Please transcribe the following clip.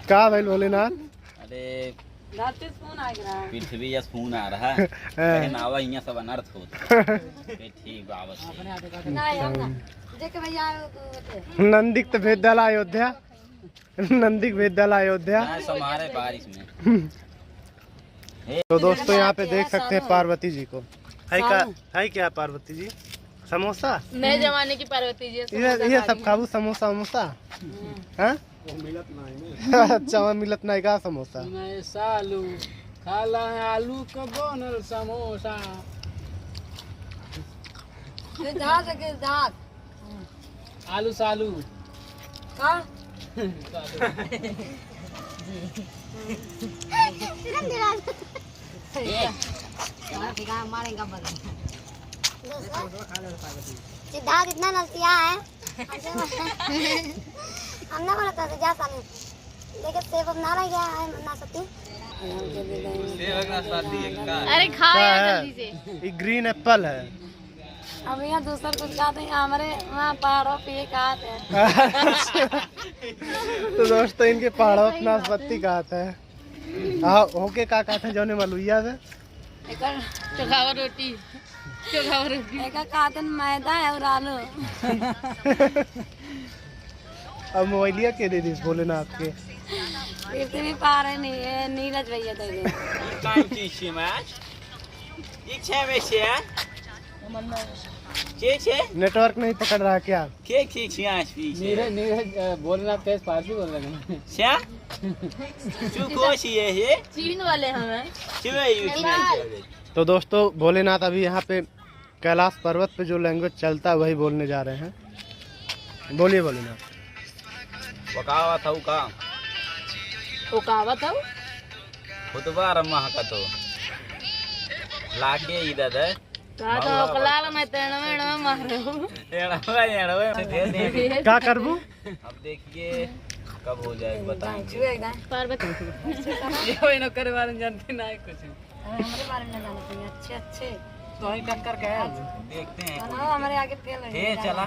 का भाई भोलेनाथ? अरे पृथ्वी या फोन आ रहा है नावा यहाँ सब अनर्थ होता ठीक बाबा नंदिक तो विद्यालय अयोध्या, नंदिक विद्यालय अयोध्या हमारे बारिश में। तो दोस्तों यहाँ पे देख सकते हैं पार्वती जी को। है क्या पार्वती जी? समोसा नए जमाने की पार्वती जी ये सब खाबू समोसा वमोसा हाँ? अच्छा वहाँ मिलत नहीं का समोसा? सालू खाला है आलू का बनल समोसा। आलू सालू का मारेगा सिद्धार्थ इतना नलसिया है हमने बोला था जा साले लेकिन सेब ना रह गया है ना सकती। अरे खा यार जल्दी से। ये ग्रीन एप्पल है। अब यहाँ दूसरा कुछ खाते हैं हमारे वहाँ पहाड़ों पे खाते हैं। तो दोस्तों इनके पहाड़ों पे नाशपाती खाते हैं। हाँ होके का खाते हैं जौने मलुइया से चोखावा रोटी एक खाते मैदा और आलू। अब मोबाइलिया के दे दी भोलेनाथ के इतनी पार है नहीं है नीरज भैया दे नेटवर्क नहीं पकड़ रहा क्या? नीरज भोलेनाथ तेज पार्टी बोल रहे हैं। चीन वाले हमें। तो दोस्तों भोलेनाथ अभी यहाँ पे कैलाश पर्वत पे जो लैंग्वेज चलता है वही बोलने जा रहे हैं। बोलिए भोलेनाथ। वकावत हूँ का उकावत हो खुतबा रम्मा का तो लाके इधर है का तो कलाल में तेरे में मारो क्या करबू? अब देखिए कब हो जाएगा बताएंगे। पार्वती ये नो करे बारे में जानते ना कुछ हमारे बारे में जानते हैं अच्छे अच्छे तो ही टक्कर गया देखते हैं हमारे आगे फेल है चला।